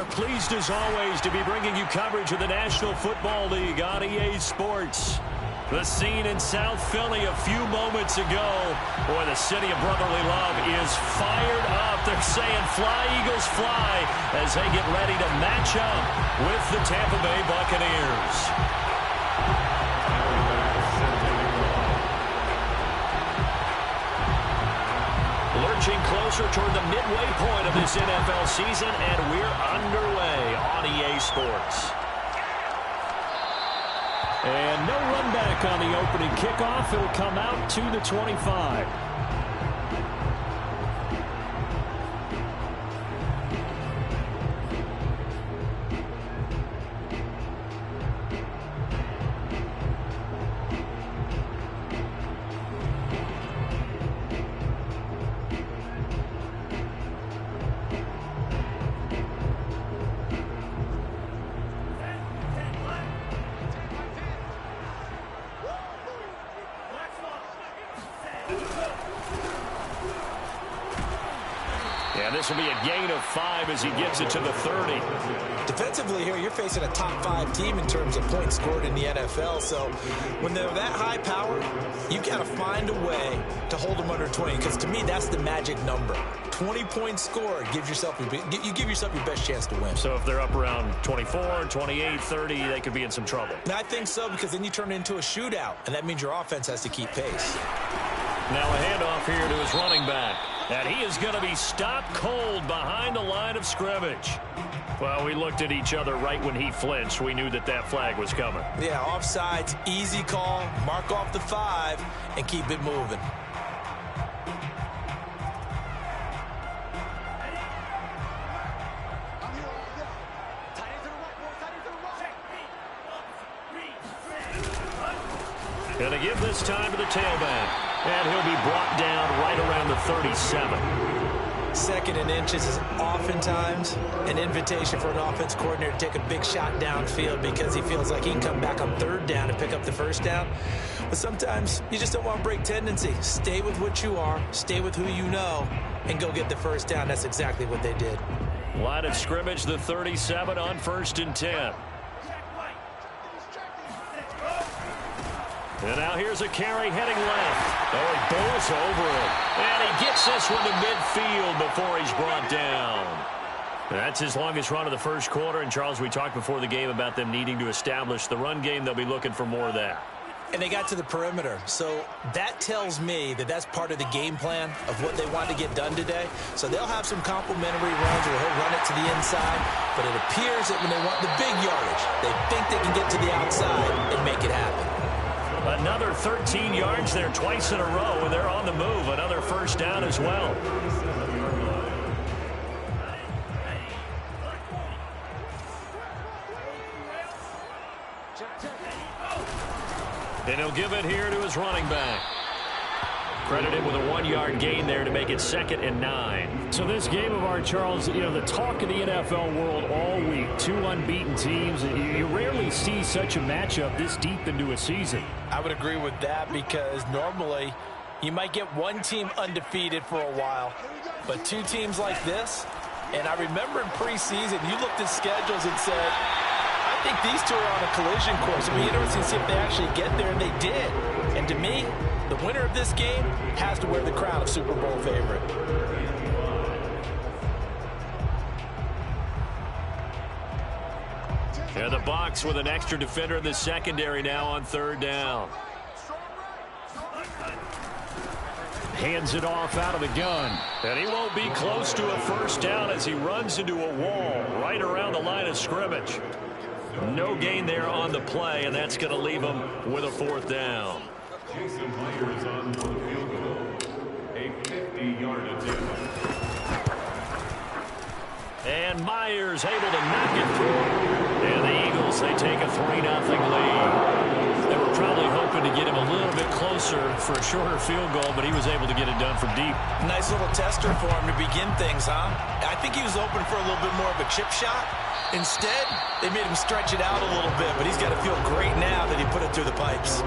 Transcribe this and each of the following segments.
are pleased as always to be bringing you coverage of the National Football League on EA Sports. The scene in South Philly a few moments ago. Boy, the city of brotherly love is fired up. They're saying fly, Eagles, fly, as they get ready to match up with the Tampa Bay Buccaneers. Lurching closer toward the midway point of this NFL season, and we're underway on EA Sports. And no run back on the opening kickoff. It'll come out to the 25. This will be a gain of 5 as he gets it to the 30. Defensively here, you're facing a top 5 team in terms of points scored in the NFL. So when they're that high powered, you've got to find a way to hold them under 20. Because to me, that's the magic number. 20 points scored gives yourself you give yourself your best chance to win. So if they're up around 24, 28, 30, they could be in some trouble. And I think so, because then you turn it into a shootout, and that means your offense has to keep pace. Now a handoff here to his running back. And he is going to be stopped cold behind the line of scrimmage. Well, we looked at each other right when he flinched. We knew that that flag was coming. Yeah, offsides, easy call, mark off the 5, and keep it moving. Going to give this time to the tailback. And he'll be brought down right around the 37. 2nd and inches is oftentimes an invitation for an offense coordinator to take a big shot downfield because he feels like he can come back on 3rd down and pick up the 1st down. But sometimes you just don't want to break tendency. Stay with what you are, stay with who you know, and go get the 1st down. That's exactly what they did. Line of scrimmage, the 37 on 1st and 10. And now here's a carry heading left. Oh, he bowls over it. And he gets this one to midfield before he's brought down. That's his longest run of the first quarter. And, Charles, we talked before the game about them needing to establish the run game. They'll be looking for more of that. And they got to the perimeter. So that tells me that that's part of the game plan of what they want to get done today. So they'll have some complimentary runs where he'll run it to the inside. But it appears that when they want the big yardage, they think they can get to the outside and make it happen. Another 13 yards there twice in a row, and they're on the move. Another 1st down as well. And he'll give it here to his running back. Credited with a 1-yard gain there to make it 2nd and 9. So this game of ours, Charles, you know, the talk of the NFL world all week, 2 unbeaten teams. You rarely see such a matchup this deep into a season. I would agree with that because normally you might get one team undefeated for a while, but 2 teams like this, and I remember in preseason you looked at schedules and said, I think these 2 are on a collision course. It'll be interesting to see if they actually get there, and they did. And to me, the winner of this game has to wear the crown of Super Bowl favorite. And the box with an extra defender in the secondary now on 3rd down. Hands it off out of the gun. And he won't be close to a 1st down as he runs into a wall right around the line of scrimmage. No gain there on the play, and that's going to leave him with a 4th down. Jason Myers on the field goal, a 50-yard attempt. And Myers able to knock it through. And the Eagles, they take a 3-0 lead. They were probably hoping to get him a little bit closer for a shorter field goal, but he was able to get it done from deep. Nice little tester for him to begin things, huh? I think he was open for a little bit more of a chip shot. Instead, they made him stretch it out a little bit, but he's got to feel great now that he put it through the pipes.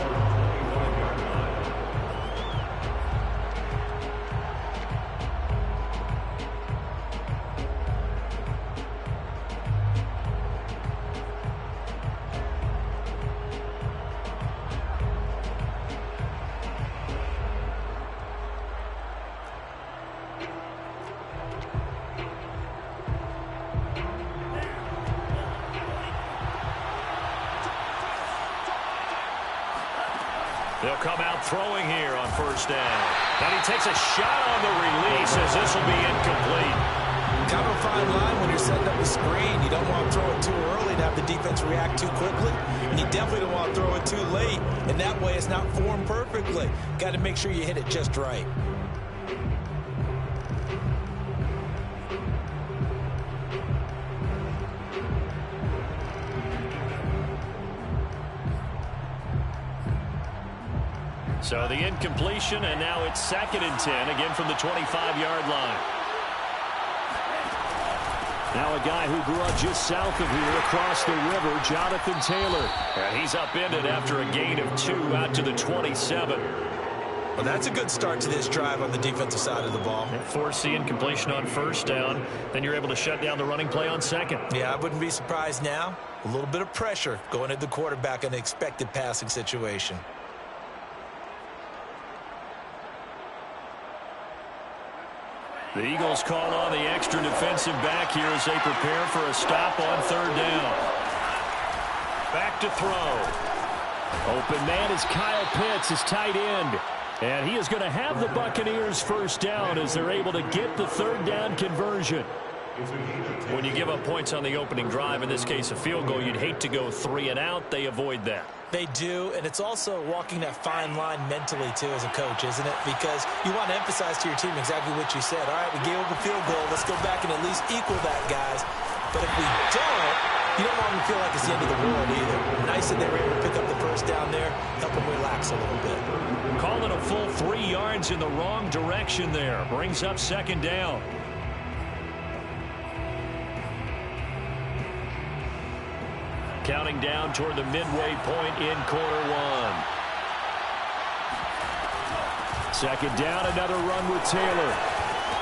They'll come out throwing here on first down. And he takes a shot on the release as this will be incomplete. Kind of a fine line when you're setting up a screen. You don't want to throw it too early to have the defense react too quickly. And you definitely don't want to throw it too late. And that way it's not formed perfectly. Got to make sure you hit it just right. So the incompletion, and now it's 2nd and 10, again from the 25-yard line. Now a guy who grew up just south of here across the river, Jonathan Taylor. And he's upended after a gain of 2 out to the 27. Well, that's a good start to this drive on the defensive side of the ball. Force the incompletion on first down. Then you're able to shut down the running play on second. Yeah, I wouldn't be surprised now. A little bit of pressure going at the quarterback in an expected passing situation. The Eagles call on the extra defensive back here as they prepare for a stop on 3rd down. Back to throw. Open man is Kyle Pitts, his tight end. And he is going to have the Buccaneers first down as they're able to get the 3rd down conversion. When you give up points on the opening drive, in this case a field goal, you'd hate to go 3 and out. They avoid that. They do, and it's also walking that fine line mentally, too, as a coach, isn't it? Because you want to emphasize to your team exactly what you said. All right, we gave up a field goal. Let's go back and at least equal that, guys. But if we don't, you don't want them to feel like it's the end of the world either. Nice that they were able to pick up the first down there, help them relax a little bit. Calling a full 3 yards in the wrong direction there. Brings up 2nd down. Counting down toward the midway point in quarter 1. 2nd down, another run with Taylor.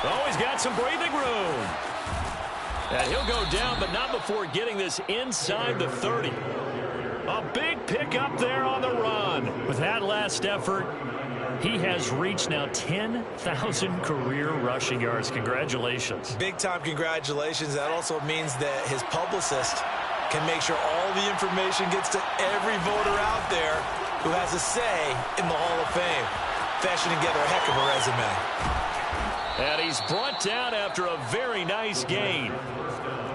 Oh, he's got some breathing room. And he'll go down, but not before getting this inside the 30. A big pickup there on the run. With that last effort, he has reached now 10,000 career rushing yards. Congratulations. Big-time congratulations. That also means that his publicist can make sure all the information gets to every voter out there who has a say in the Hall of Fame. Fashioning together a heck of a resume. And he's brought down after a very nice gain.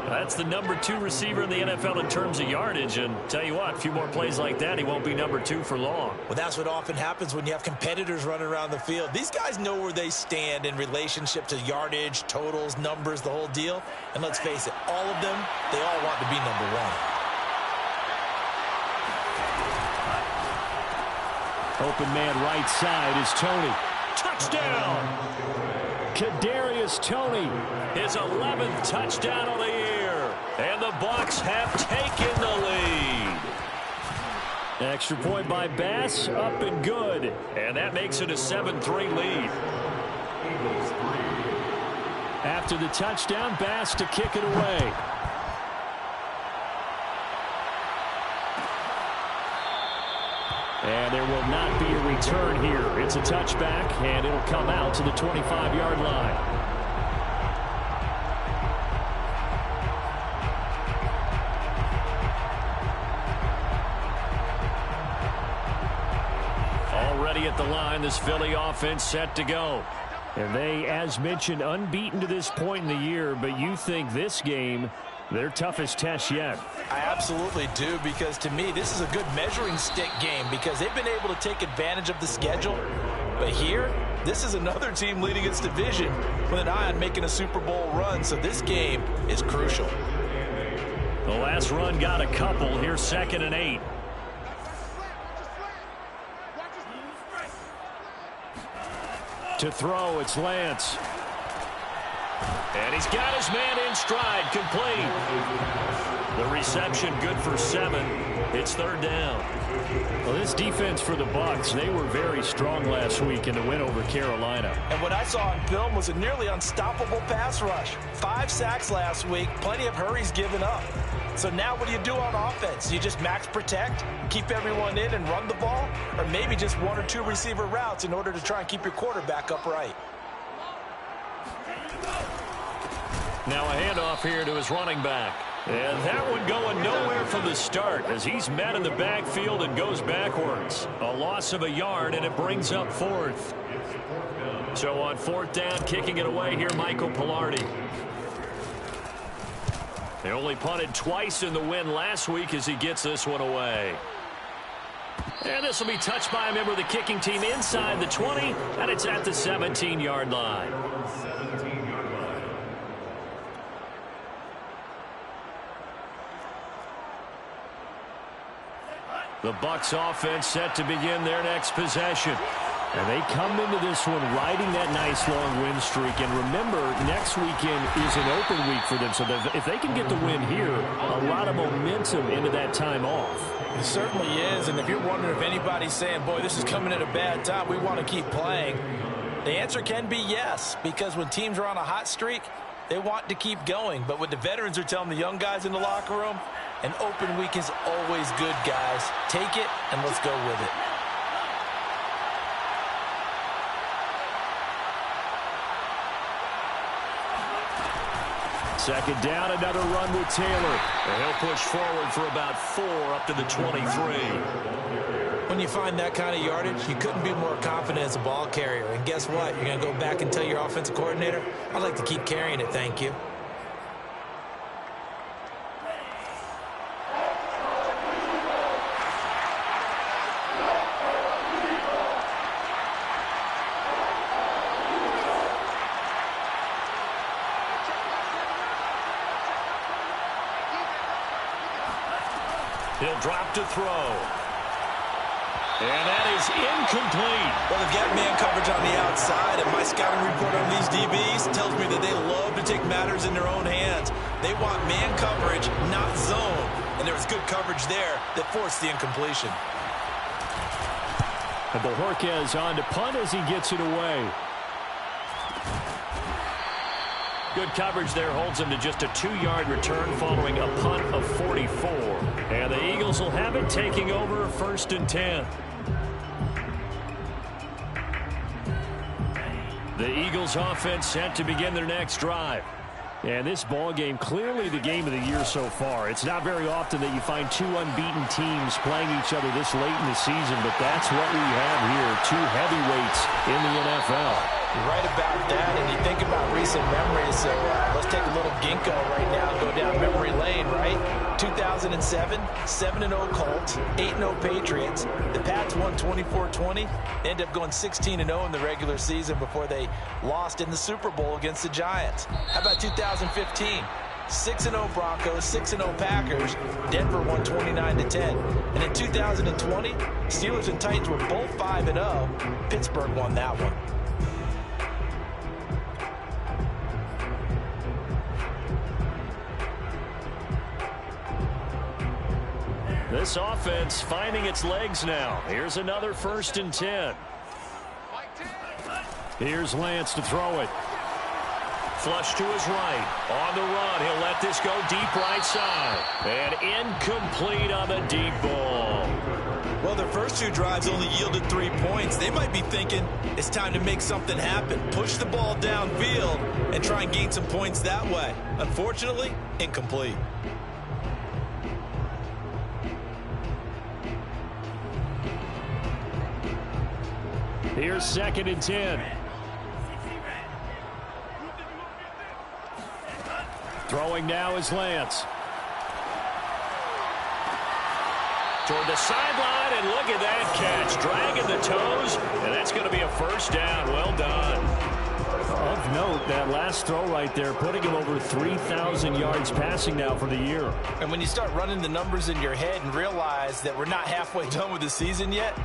That's the number 2 receiver in the NFL in terms of yardage. And tell you what, a few more plays like that, he won't be number 2 for long. Well, that's what often happens when you have competitors running around the field. These guys know where they stand in relationship to yardage, totals, numbers, the whole deal. And let's face it, all of them, they all want to be number 1. Open man right side is Toney. Touchdown! Kadarius Toney, his 11th touchdown of the year. And the Bucs have taken the lead. Extra point by Bass, up and good. And that makes it a 7-3 lead. After the touchdown, Bass to kick it away. And there will not be a return here. It's a touchback, and it'll come out to the 25-yard line. Already at the line, this Philly offense set to go. And they, as mentioned, unbeaten to this point in the year, but you think this game, their toughest test yet. I absolutely do, because to me, this is a good measuring stick game because they've been able to take advantage of the schedule. But here, this is another team leading its division with an eye on making a Super Bowl run, so this game is crucial. The last run got a couple. Here's 2nd and 8. To throw, it's Lance. And he's got his man in stride, complete. The reception good for 7. It's 3rd down. Well, this defense for the Bucs, they were very strong last week in the win over Carolina. And what I saw on film was a nearly unstoppable pass rush. 5 sacks last week, plenty of hurries given up. So now what do you do on offense? You just max protect, keep everyone in and run the ball? Or maybe just 1 or 2 receiver routes in order to try and keep your quarterback upright? Now a handoff here to his running back. And that one going nowhere from the start as he's met in the backfield and goes backwards. A loss of a yard, and it brings up fourth. So on fourth down, kicking it away here, Michael Palardy. They only punted twice in the win last week as he gets this one away. And this will be touched by a member of the kicking team inside the 20, and it's at the 17-yard line. The Bucs offense set to begin their next possession. And they come into this one riding that nice long win streak. And remember, next weekend is an open week for them. So if they can get the win here, a lot of momentum into that time off. It certainly is. And if you're wondering if anybody's saying, boy, this is coming at a bad time, we want to keep playing, the answer can be yes. Because when teams are on a hot streak, they want to keep going. But what the veterans are telling the young guys in the locker room, an open week is always good, guys. Take it, and let's go with it. Second down, another run with Taylor. And he'll push forward for about 4 up to the 23. When you find that kind of yardage, you couldn't be more confident as a ball carrier. And guess what? You're going to go back and tell your offensive coordinator, I'd like to keep carrying it, thank you. He'll drop to throw. And that is incomplete. Well, they've got man coverage on the outside, and my scouting report on these DBs tells me that they love to take matters in their own hands. They want man coverage, not zone. And there was good coverage there that forced the incompletion. And Bojorquez on to punt as he gets it away. Good coverage there holds him to just a 2-yard return following a punt of 44. And the Eagles will have it, taking over 1st and 10. The Eagles offense set to begin their next drive. And this ball game, clearly the game of the year so far. It's not very often that you find 2 unbeaten teams playing each other this late in the season, but that's what we have here, 2 heavyweights in the NFL. You're right about that, and you think about recent memories, so let's take a little ginkgo right now and go down memory lane, right? 2007, 7-0 Colts, 8-0 Patriots. The Pats won 24-20. They ended up going 16-0 in the regular season before they lost in the Super Bowl against the Giants. How about 2015? 6-0 Broncos, 6-0 Packers. Denver won 29-10. And in 2020, Steelers and Titans were both 5-0. Pittsburgh won that one. This offense finding its legs now. Here's another 1st and 10. Here's Lance to throw it. Flush to his right. On the run, he'll let this go deep right side. And incomplete on the deep ball. Well, their first 2 drives only yielded 3 points. They might be thinking it's time to make something happen. Push the ball downfield and try and gain some points that way. Unfortunately, incomplete. Here's 2nd and 10. Throwing now is Lance. Toward the sideline, and look at that catch. Dragging the toes, and that's going to be a 1st down. Well done. Of note, that last throw right there, putting him over 3,000 yards passing now for the year. And when you start running the numbers in your head and realize that we're not halfway done with the season yet,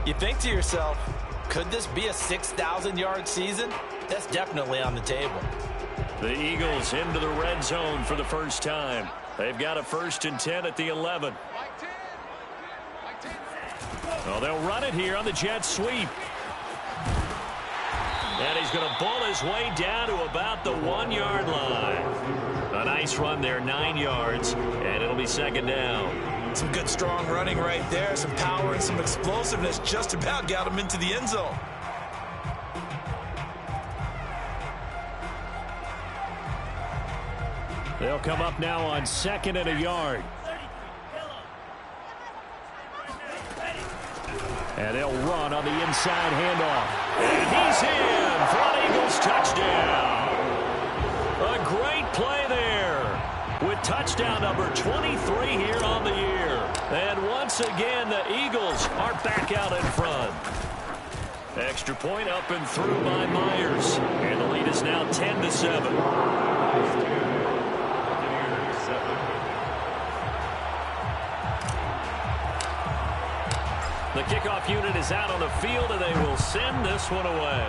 you think to yourself, could this be a 6,000-yard season? That's definitely on the table. The Eagles into the red zone for the first time. They've got a 1st and 10 at the 11. Well, they'll run it here on the jet sweep. And he's going to bull his way down to about the 1-yard line. A nice run there, 9 yards, and it'll be 2nd down. Some good strong running right there. Some power and some explosiveness just about got him into the end zone. They'll come up now on 2nd and a yard. And they'll run on the inside handoff. And he's in for an Eagles touchdown. A great play there with touchdown number 23 here on the year. And once again, the Eagles are back out in front. Extra point up and through by Myers. And the lead is now 10-7. The kickoff unit is out on the field, and they will send this one away.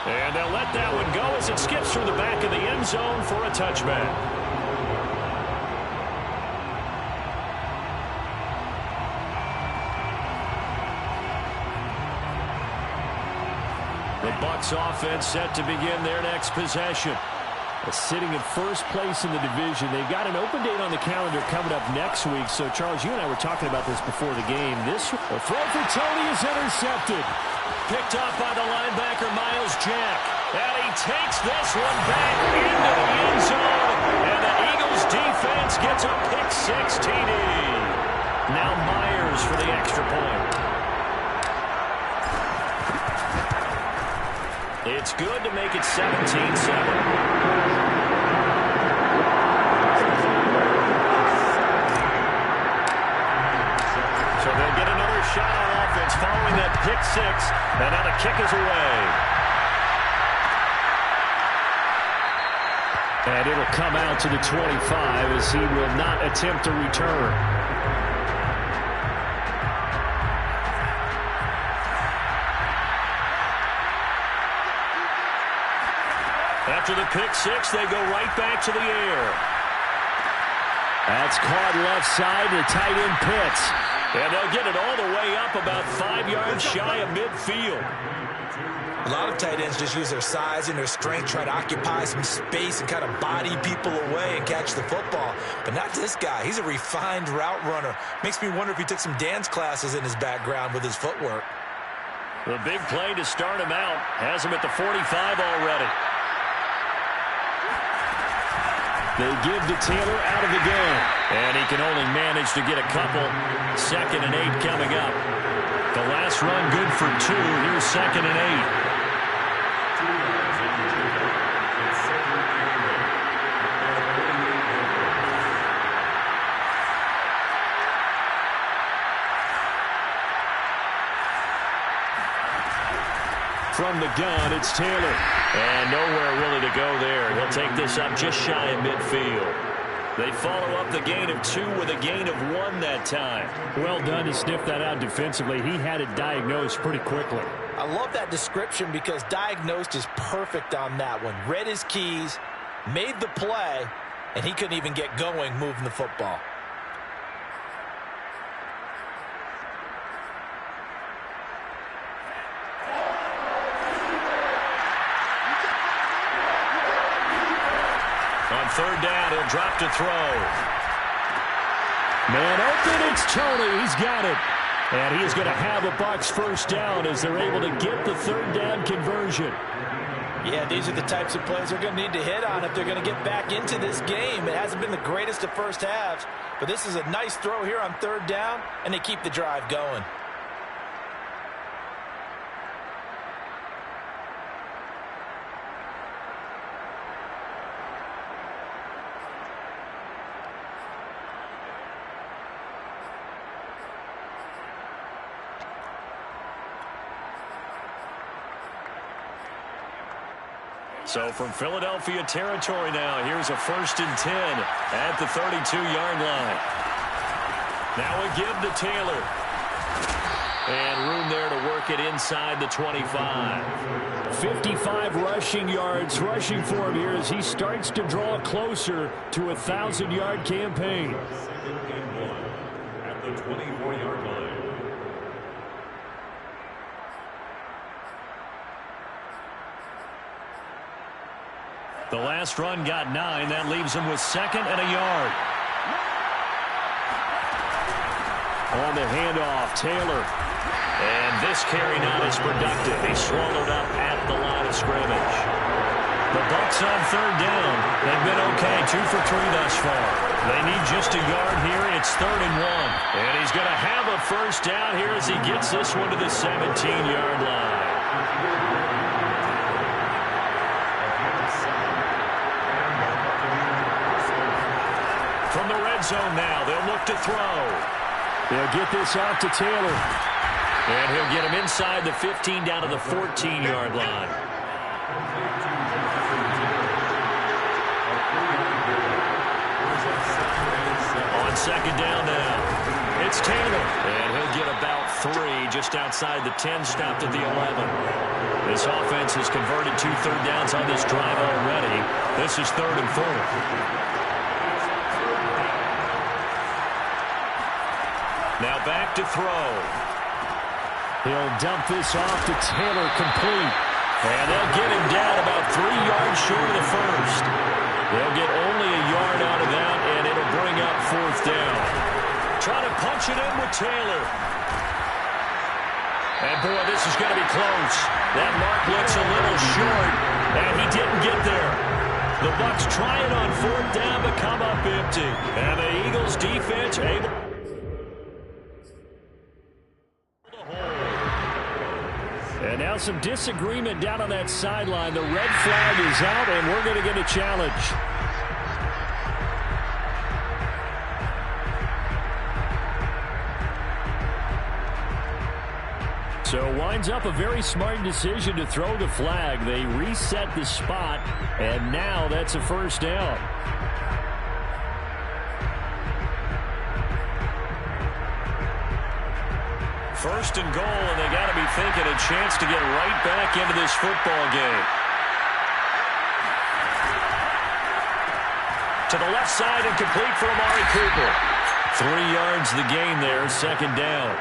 And they'll let that one go as it skips through the back of the end zone for a touchback. The Bucs offense set to begin their next possession. Sitting in first place in the division. They've got an open date on the calendar coming up next week. So, Charles, you and I were talking about this before the game. This throw for Tony is intercepted. Picked off by the linebacker, Myles Jack. And he takes this one back into the end zone. And the Eagles defense gets a pick-6 TD. Now Myers for the extra point. It's good to make it 17-7. So they'll get another shot on offense following that pick-6, and now the kick is away. And it'll come out to the 25 as he will not attempt to return. After the pick-6, they go right back to the air. That's caught left side to tight end Pitts. And they'll get it all the way up about 5 yards shy of midfield. A lot of tight ends just use their size and their strength, try to occupy some space and kind of body people away and catch the football. But not this guy. He's a refined route runner. Makes me wonder if he took some dance classes in his background with his footwork. The big play to start him out has him at the 45 already. They give to Taylor out of the gun. And he can only manage to get a couple. 2nd and 8 coming up. The last run good for 2. Here's 2nd and 8. From the gun, it's Taylor. And nowhere really to go there. He'll take this up just shy of midfield. They follow up the gain of 2 with a gain of 1 that time. Well done to sniff that out defensively. He had it diagnosed pretty quickly. I love that description because diagnosed is perfect on that one. Read his keys, made the play, and he couldn't even get going moving the football. On 3rd down, he'll drop to throw. Man open, it's Tony. He's got it. And he is going to have a Bucs first down as they're able to get the 3rd down conversion. Yeah, these are the types of plays they're going to need to hit on if they're going to get back into this game. It hasn't been the greatest of first halves, but this is a nice throw here on 3rd down, and they keep the drive going. So from Philadelphia territory now, here's a 1st and 10 at the 32-yard line. Now a give to Taylor. And room there to work it inside the 25. 55 rushing yards rushing for him here as he starts to draw closer to a 1,000-yard campaign. 2nd and 1 at the 24-yard line. The last run got 9. That leaves him with 2nd and a yard. On the handoff, Taylor. And this carry not as productive. He's swallowed up at the line of scrimmage. The Bucs on third down. They've been okay, 2 for 3 thus far. They need just a yard here. It's 3rd and 1. And he's going to have a first down here as he gets this one to the 17-yard line. From the red zone now, they'll look to throw. They'll get this off to Taylor. And he'll get him inside the 15 down to the 14-yard line. On second down now, it's Taylor. And he'll get about 3 just outside the 10, stopped at the 11. This offense has converted 2 third downs on this drive already. This is 3rd and 4. Now back to throw. He'll dump this off to Taylor, complete. And they'll get him down about 3 yards short of the first. They'll get only a yard out of that, and it'll bring up 4th down. Trying to punch it in with Taylor. And boy, this is going to be close. That mark looks a little short, and he didn't get there. The Bucs try it on 4th down, but come up empty. And the Eagles defense able. And now some disagreement down on that sideline. The red flag is out, and we're going to get a challenge. So winds up a very smart decision to throw the flag. They reset the spot, and now that's a first down. First and goal, and they got to be thinking a chance to get right back into this football game. To the left side and complete for Amari Cooper. 3 yards the gain there, second down.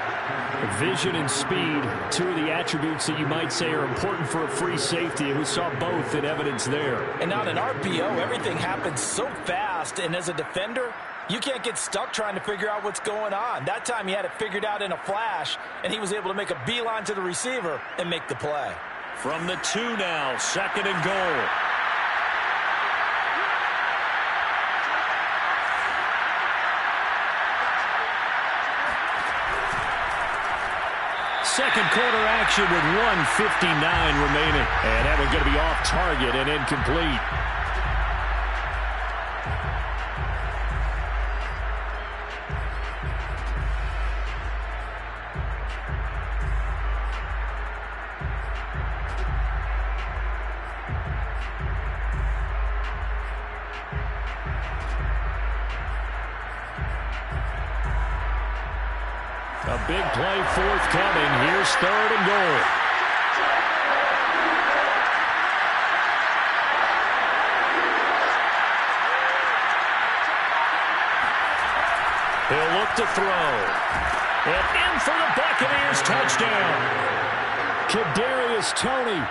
Vision and speed, 2 of the attributes that you might say are important for a free safety, and we saw both in evidence there. And on an RPO, everything happens so fast, and as a defender, you can't get stuck trying to figure out what's going on. That time he had it figured out in a flash, and he was able to make a beeline to the receiver and make the play. From the 2 now, second and goal. Second quarter action with 1:59 remaining. And that one's going to be off target and incomplete. A big play forthcoming. Here's 3rd and goal. He'll look to throw. And in for the Buccaneers touchdown. Kadarius Toney,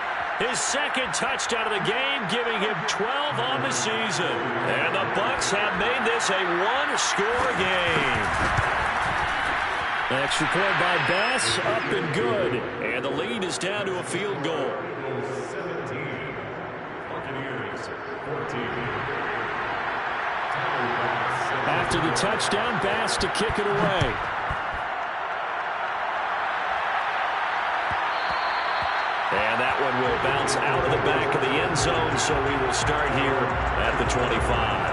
his second touchdown of the game, giving him 12 on the season. And the Bucs have made this a 1-score game. Extra point by Bass, up and good. And the lead is down to a field goal. 17. Buccaneers 14. After the touchdown, Bass to kick it away. And that one will bounce out of the back of the end zone, so we will start here at the 25.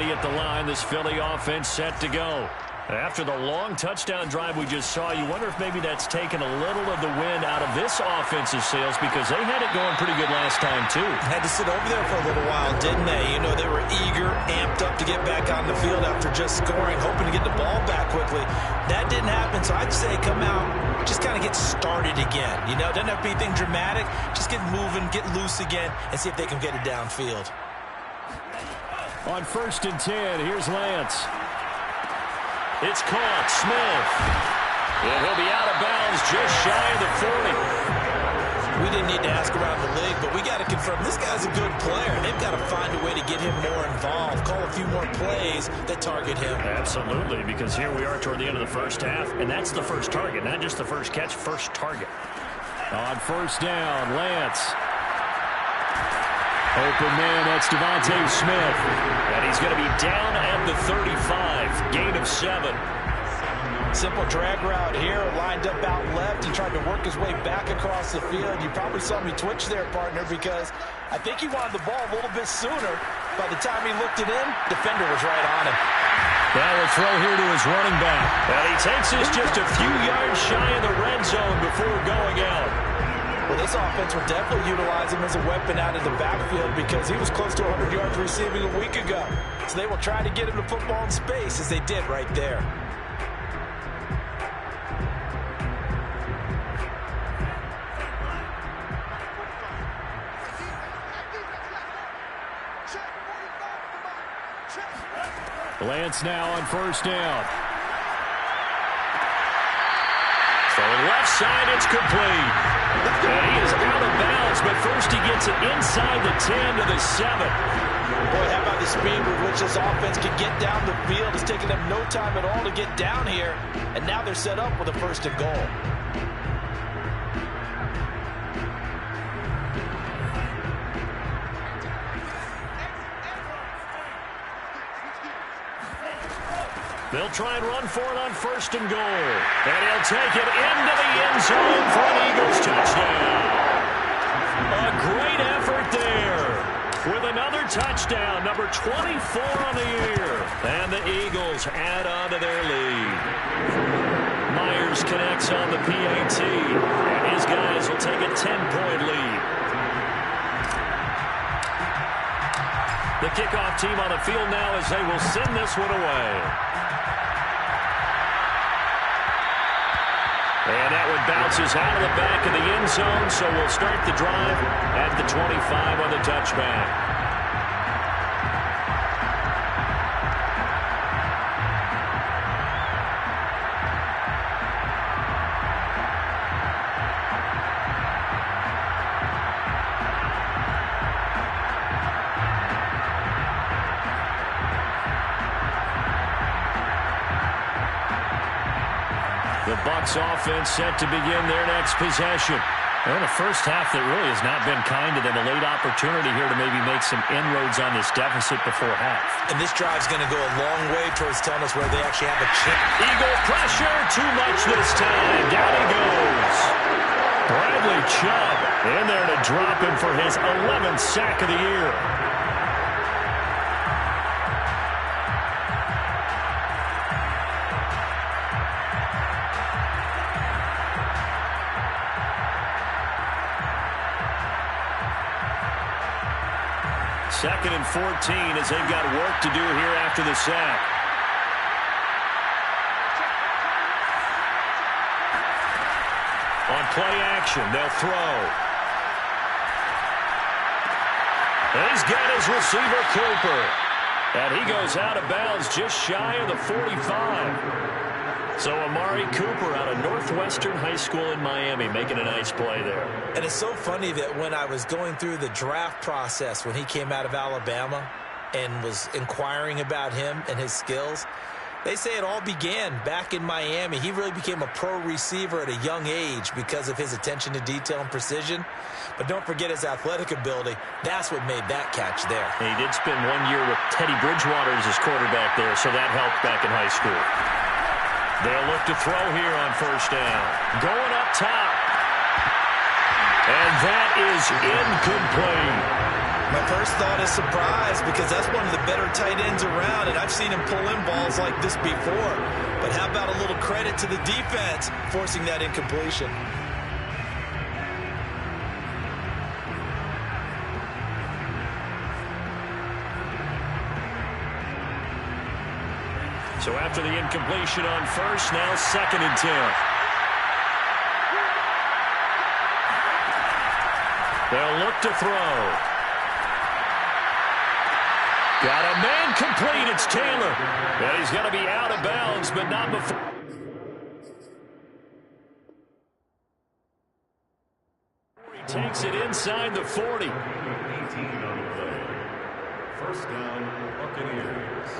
At the line, this Philly offense set to go. After the long touchdown drive we just saw, you wonder if maybe that's taken a little of the wind out of this offensive sails, because they had it going pretty good last time too. Had to sit over there for a little while, didn't they? You know, they were eager, amped up to get back on the field after just scoring, hoping to get the ball back quickly. That didn't happen, so I'd say come out, just kind of get started again. You know, doesn't have to be anything dramatic. Just get moving, get loose again, and see if they can get it downfield. On 1st and 10, here's Lance. It's caught. Smith. And he'll be out of bounds just shy of the 40. We didn't need to ask around the league, but we got to confirm this guy's a good player. They've got to find a way to get him more involved, call a few more plays that target him. Absolutely, because here we are toward the end of the first half, and that's the first target, not just the first catch, first target. On first down, Lance. Open man, that's Devontae Smith. And he's going to be down at the 35, gain of 7. Simple drag route here, lined up out left. He tried to work his way back across the field. You probably saw me twitch there, partner, because I think he wanted the ball a little bit sooner. By the time he looked it in, defender was right on him. Now a throw here to his running back. And he takes us just a few yards shy of the red zone before going out. Well, this offense will definitely utilize him as a weapon out of the backfield because he was close to 100 yards receiving a week ago. So they will try to get him the football in space as they did right there. Lance now on first down. So left side, it's complete. And he is out of bounds, but first he gets it inside the 10 to the 7. Boy, how about the speed with which this offense can get down the field? It's taken them no time at all to get down here, and now they're set up with a first and goal. They'll try and run for it on first and goal. And he'll take it into the end zone for an Eagles touchdown. A great effort there with another touchdown, number 24 on the year. And the Eagles add on to their lead. Myers connects on the PAT, and his guys will take a 10-point lead. The kickoff team on the field now as they will send this one away. And that one bounces out of the back of the end zone, so we'll start the drive at the 25 on the touchback. The Bucs offense set to begin their next possession. Well, the first half that really has not been kind to them. A late opportunity here to maybe make some inroads on this deficit before half. And this drive's going to go a long way towards telling us where they actually have a chance. Eagle pressure, too much this time. Down he goes. Bradley Chubb in there to drop him for his 11th sack of the year. Second and 14 as they've got work to do here after the sack. On play action, they'll throw. And he's got his receiver, Cooper. And he goes out of bounds just shy of the 45. So Amari Cooper out of Northwestern High School in Miami making a nice play there. And it's so funny that when I was going through the draft process when he came out of Alabama and was inquiring about him and his skills, they say it all began back in Miami. He really became a pro receiver at a young age because of his attention to detail and precision. But don't forget his athletic ability. That's what made that catch there. And he did spend 1 year with Teddy Bridgewater as his quarterback there, so that helped back in high school. They'll look to throw here on first down. Going up top. And that is incomplete. My first thought is surprise because that's one of the better tight ends around, and I've seen him pull in balls like this before. But how about a little credit to the defense forcing that incompletion? So after the incompletion on first, now second and 10. They'll look to throw. Got a man complete. It's Taylor. And he's going to be out of bounds, but not before. takes it inside the 40. 18 on the play. First down, Buccaneers.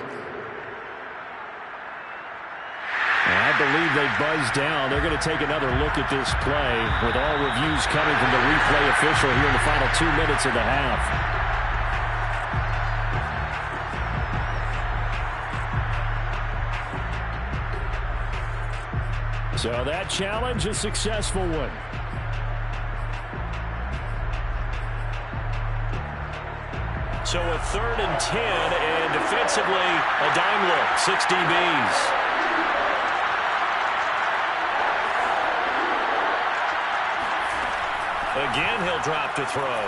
I believe they buzzed down. They're going to take another look at this play with all reviews coming from the replay official here in the final 2 minutes of the half. So that challenge, a successful one. So a 3rd and 10, and defensively, a dime look, 6 DBs. Again, he'll drop to throw.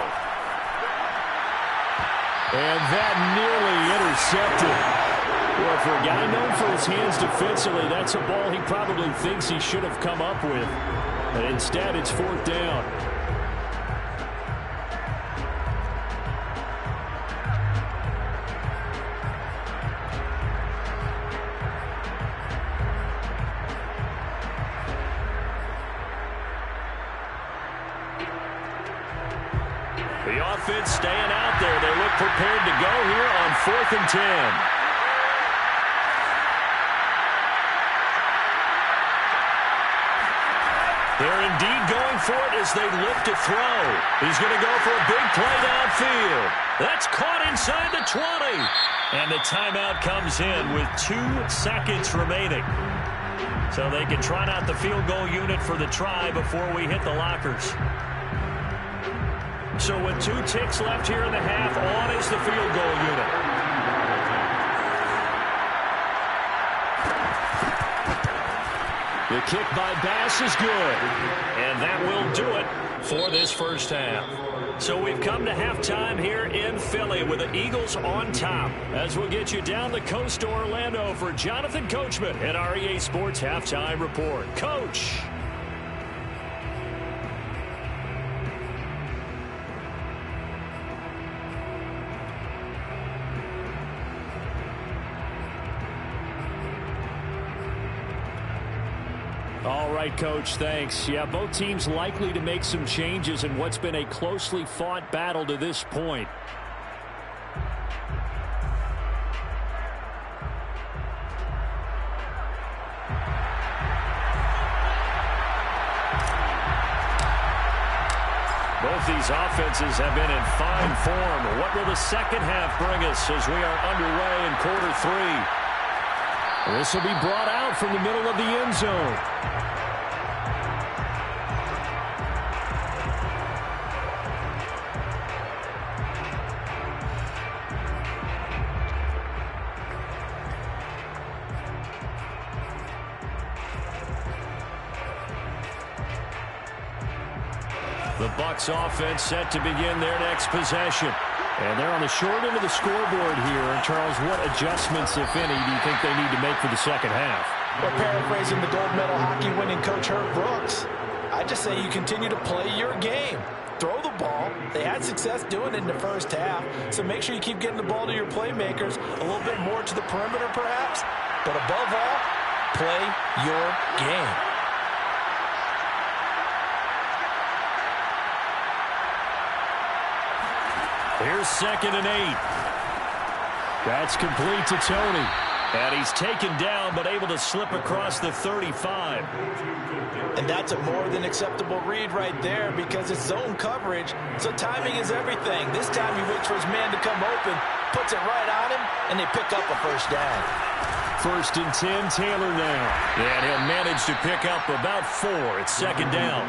And that nearly intercepted. Well, for a guy known for his hands defensively, that's a ball he probably thinks he should have come up with. But instead, it's 4th down. The offense staying out there. They look prepared to go here on 4th and 10. They're indeed going for it as they look to throw. He's going to go for a big play downfield. That's caught inside the 20. And the timeout comes in with 2 seconds remaining. So they can trot out the field goal unit for the try before we hit the lockers. So with 2 ticks left here in the half, on is the field goal unit. The kick by Bass is good. And that will do it for this first half. So we've come to halftime here in Philly with the Eagles on top. As we'll get you down the coast to Orlando for Jonathan Coachman at our EA Sports Halftime Report. Coach. All right, Coach, thanks. Yeah, both teams likely to make some changes in what's been a closely fought battle to this point. Both these offenses have been in fine form. What will the second half bring us as we are underway in quarter 3? This will be brought out from the middle of the end zone. The Bucs offense set to begin their next possession. And they're on the short end of the scoreboard here. And, Charles, what adjustments, if any, do you think they need to make for the second half? Well, paraphrasing the gold medal hockey winning coach Herb Brooks, I just say you continue to play your game. Throw the ball. They had success doing it in the first half, so make sure you keep getting the ball to your playmakers, a little bit more to the perimeter perhaps, but above all, play your game. Here's 2nd and 8. That's complete to Tony. And he's taken down but able to slip across the 35. And that's a more than acceptable read right there because it's zone coverage, so timing is everything. This time he waits for his man to come open, puts it right on him, and they pick up a first down. 1st and 10, Taylor now. And he'll manage to pick up about 4. It's 2nd down.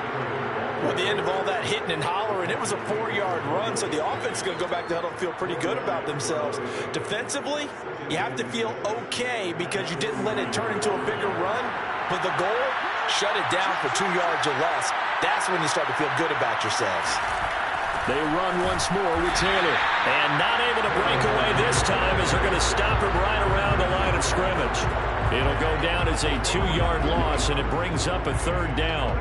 Well, at the end of all that hitting and hollering, it was a 4-yard run, so the offense is going to go back to huddle and feel pretty good about themselves. Defensively, you have to feel okay because you didn't let it turn into a bigger run, but the goal, shut it down for 2 yards or less. That's when you start to feel good about yourselves. They run once more with Taylor. And not able to break away this time as they're going to stop him right around the line of scrimmage. It'll go down as a 2-yard loss, and it brings up a 3rd down.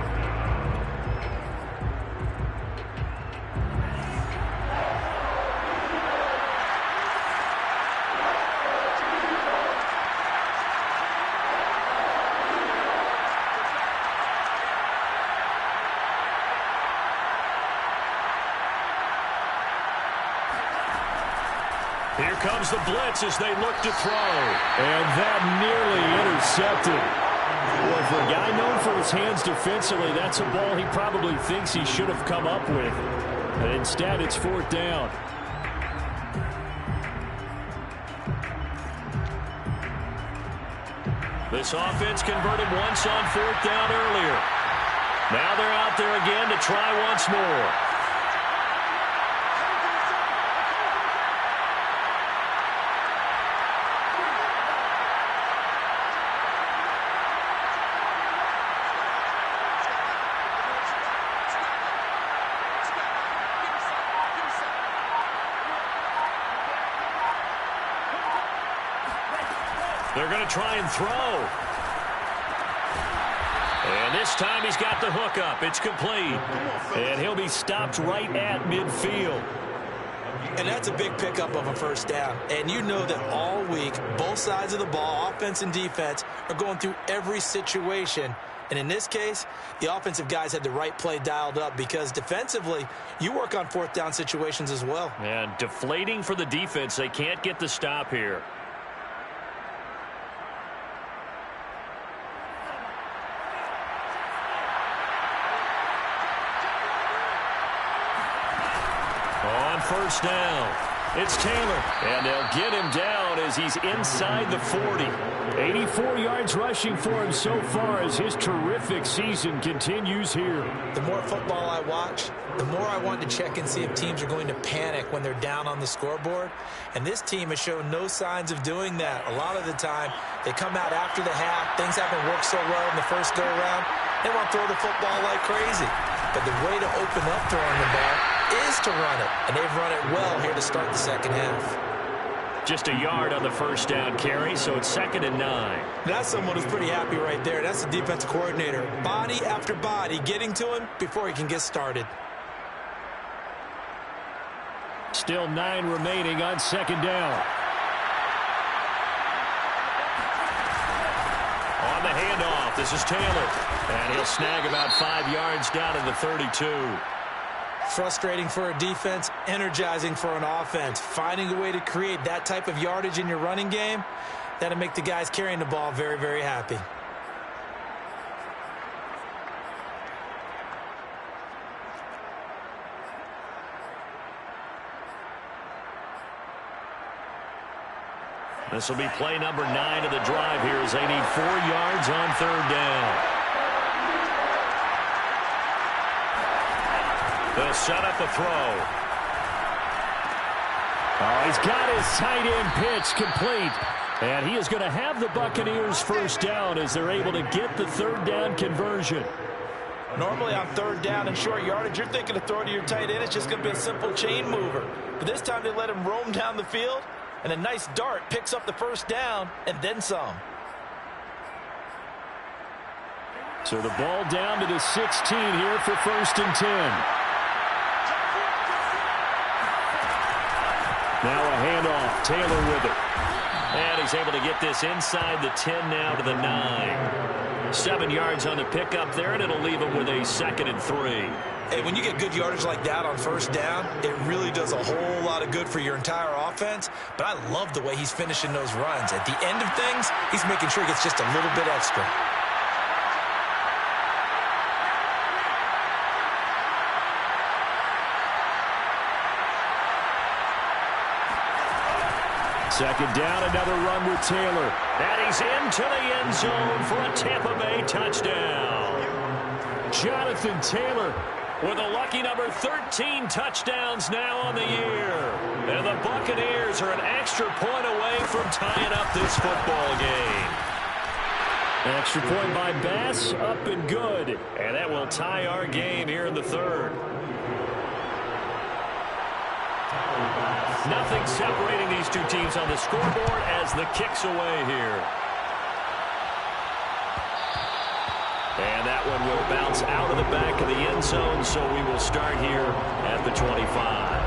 comes the blitz as they look to throw. And that nearly intercepted. Boy, for a guy known for his hands defensively, that's a ball he probably thinks he should have come up with. But instead, it's 4th down. This offense converted once on 4th down earlier. Now they're out there again to try once more. They're going to try and throw. And this time he's got the hook up. It's complete. And he'll be stopped right at midfield. And that's a big pickup of a 1st down. And you know that all week, both sides of the ball, offense and defense, are going through every situation. And in this case, the offensive guys had the right play dialed up because defensively, you work on 4th down situations as well. And deflating for the defense. They can't get the stop here. On 1st down, it's Taylor. And they'll get him down as he's inside the 40. 84 yards rushing for him so far as his terrific season continues here. The more football I watch, the more I want to check and see if teams are going to panic when they're down on the scoreboard. And this team has shown no signs of doing that. A lot of the time, they come out after the half. Things haven't worked so well in the first go-around. They want to throw the football like crazy. But the way to open up throwing the ball is to run it. And they've run it well here to start the second half. Just a yard on the 1st down carry, so it's 2nd and 9. That's someone who's pretty happy right there. That's the defensive coordinator. Body after body getting to him before he can get started. Still 9 remaining on 2nd down. On the handoff, this is Taylor. And he'll snag about 5 yards down to the 32. Frustrating for a defense, energizing for an offense. Finding a way to create that type of yardage in your running game, that'll make the guys carrying the ball very, very happy. This will be play number 9 of the drive here as they need 4 yards on 3rd down. They'll set up the throw. Oh, he's got his tight end pitch complete. And he is going to have the Buccaneers 1st down as they're able to get the 3rd down conversion. Normally on 3rd down and short yardage, you're thinking to throw to your tight end. It's just going to be a simple chain mover. But this time they let him roam down the field. And a nice dart picks up the 1st down and then some. So the ball down to the 16 here for 1st and 10. Now a handoff. Taylor with it. And he's able to get this inside the 10 now to the 9. 7 yards on the pickup there, and it'll leave him with a 2nd and 3. Hey, when you get good yardage like that on 1st down, it really does a whole lot of good for your entire offense. But I love the way he's finishing those runs. At the end of things, he's making sure he gets just a little bit extra. Second down, another run with Taylor. And he's into the end zone for a Tampa Bay touchdown. Jonathan Taylor with a lucky number 13 touchdowns now on the year. And the Buccaneers are an extra point away from tying up this football game. Extra point by Bass, up and good. And that will tie our game here in the 3rd. Nothing separating these two teams on the scoreboard as the kick's away here. And that one will bounce out of the back of the end zone, so we will start here at the 25.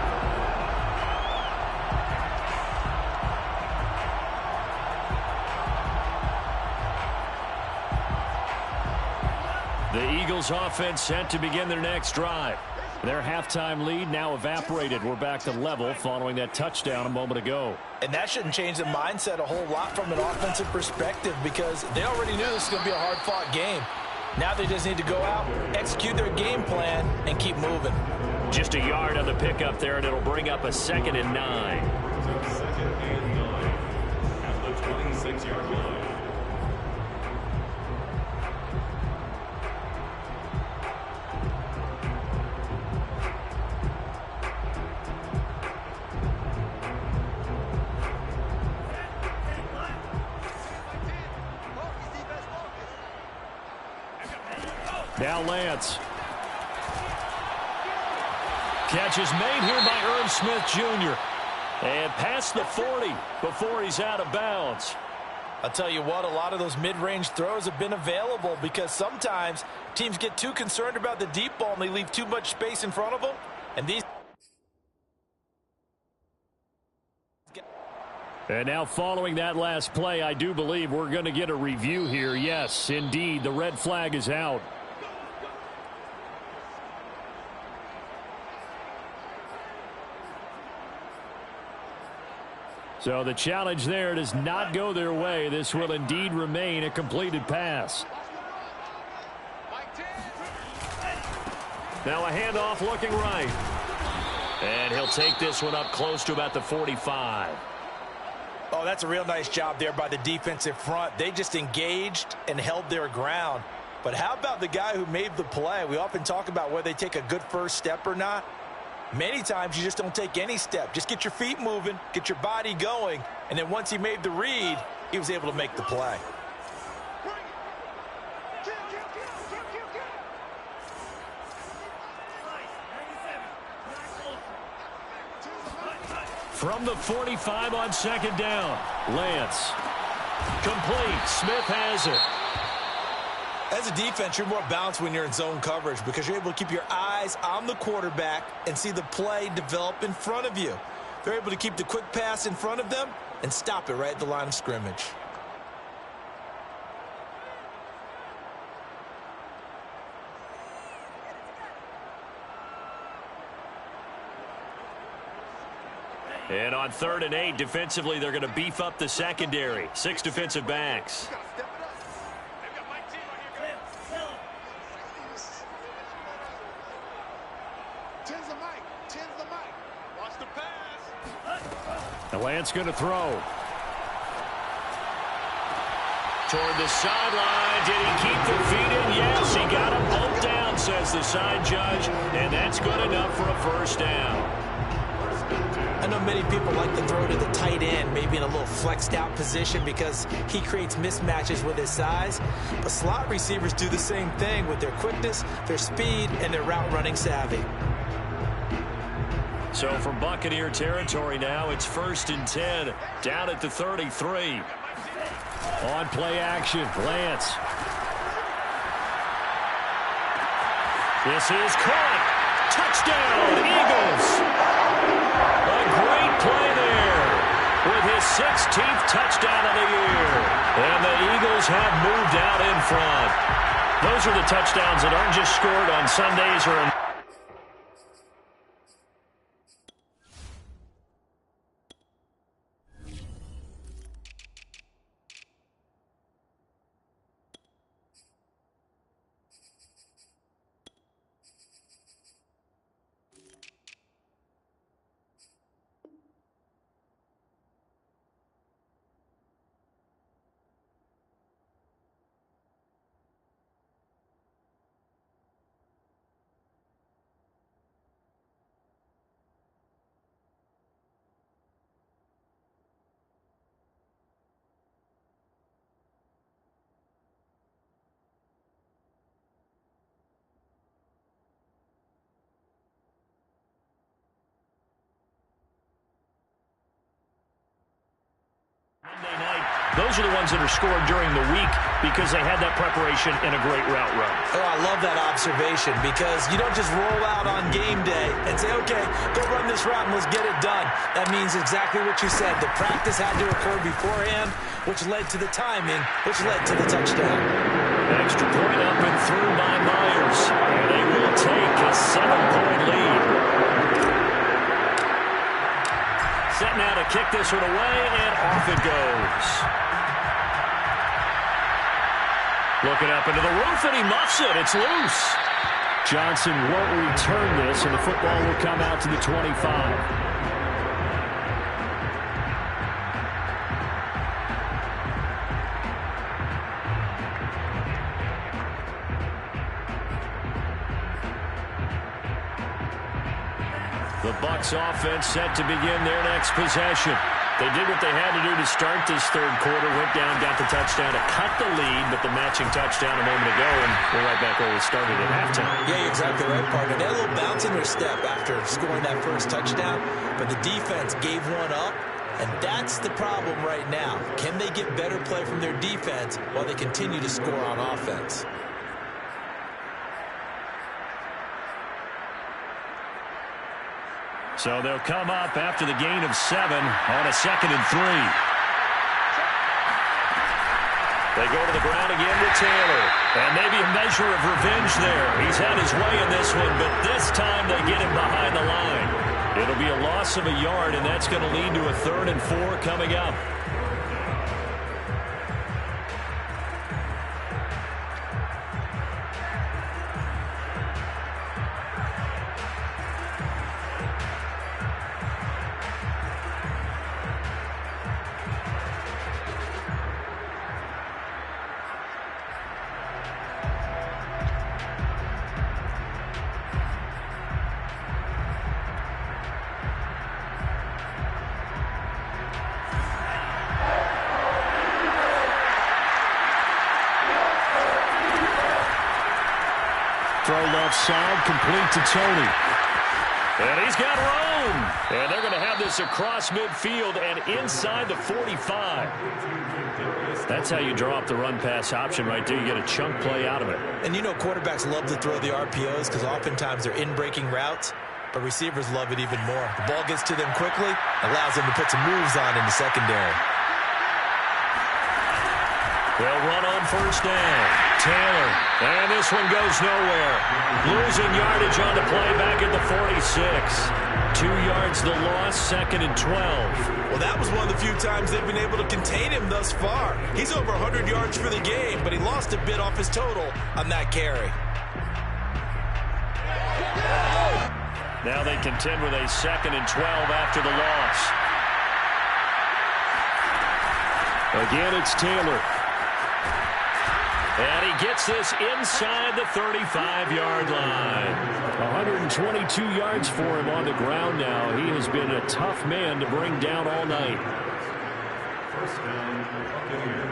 The Eagles offense set to begin their next drive. Their halftime lead now evaporated. We're back to level following that touchdown a moment ago. And that shouldn't change the mindset a whole lot from an offensive perspective because they already knew this was going to be a hard-fought game. Now they just need to go out, execute their game plan, and keep moving. Just a yard on the pickup there, and it'll bring up a 2nd and 9. 2nd and 9 at the 26-yard line. Now Lance. Catch is made here by Irv Smith Jr. And past the 40 before he's out of bounds. I'll tell you what, a lot of those mid-range throws have been available because sometimes teams get too concerned about the deep ball and they leave too much space in front of them. And these... And now following that last play, I do believe we're going to get a review here. Yes, indeed, the red flag is out. So the challenge there does not go their way. This will indeed remain a completed pass. Now a handoff looking right. And he'll take this one up close to about the 45. Oh, that's a real nice job there by the defensive front. They just engaged and held their ground. But how about the guy who made the play? We often talk about whether they take a good first step or not. Many times you just don't take any step. Just get your feet moving, get your body going, and then once he made the read, he was able to make the play. From the 45 on 2nd down, Lance. Complete. Smith has it. As a defense, you're more balanced when you're in zone coverage because you're able to keep your eyes on the quarterback and see the play develop in front of you. They're able to keep the quick pass in front of them and stop it right at the line of scrimmage. And on 3rd and 8, defensively, they're going to beef up the secondary. 6 defensive backs. Now Lance going to throw. Toward the sideline. Did he keep the feet in? Yes, he got him both down, says the side judge. And that's good enough for a first down. I know many people like to throw to the tight end, maybe in a little flexed out position because he creates mismatches with his size. But slot receivers do the same thing with their quickness, their speed, and their route running savvy. So from Buccaneer territory now, it's 1st and 10, down at the 33. On play action, Lance. This is caught. Touchdown, Eagles. A great play there with his 16th touchdown of the year. And the Eagles have moved out in front. Those are the touchdowns that aren't just scored on Sundays or in Monday night. Those are the ones that are scored during the week because they had that preparation and a great route run. Oh, I love that observation because you don't just roll out on game day and say, okay, go run this route and let's get it done. That means exactly what you said. The practice had to occur beforehand, which led to the timing, which led to the touchdown. Extra point up and through by Myers. And they will take a 7-point lead. Set now to kick this one away, and off it goes. Looking up into the roof, and he muffs it. It's loose. Johnson won't return this, and the football will come out to the 25. The Bucs offense set to begin their next possession. They did what they had to do to start this third quarter, went down, got the touchdown to cut the lead, but the matching touchdown a moment ago, and we're right back where we started at halftime. Yeah, you're exactly right, partner. They had a little bounce in their step after scoring that first touchdown, but the defense gave one up, and that's the problem right now. Can they get better play from their defense while they continue to score on offense? So they'll come up after the gain of 7 on a 2nd and 3. They go to the ground again with Taylor. And maybe a measure of revenge there. He's had his way in this one, but this time they get him behind the line. It'll be a loss of a yard, and that's going to lead to a 3rd and 4 coming up. Throw left side, complete to Tony. And he's got room. And they're going to have this across midfield and inside the 45. That's how you draw up the run-pass option right there. You get a chunk play out of it. And you know quarterbacks love to throw the RPOs because oftentimes they're in-breaking routes, but receivers love it even more. The ball gets to them quickly, allows them to put some moves on in the secondary. They'll run on first down. Taylor. And this one goes nowhere. Losing yardage on the play back at the 46. 2 yards the loss, 2nd and 12. Well, that was one of the few times they've been able to contain him thus far. He's over 100 yards for the game, but he lost a bit off his total on that carry. Now they contend with a 2nd and 12 after the loss. Again, it's Taylor. And he gets this inside the 35-yard line. 122 yards for him on the ground now. He has been a tough man to bring down all night. First down, Buccaneers.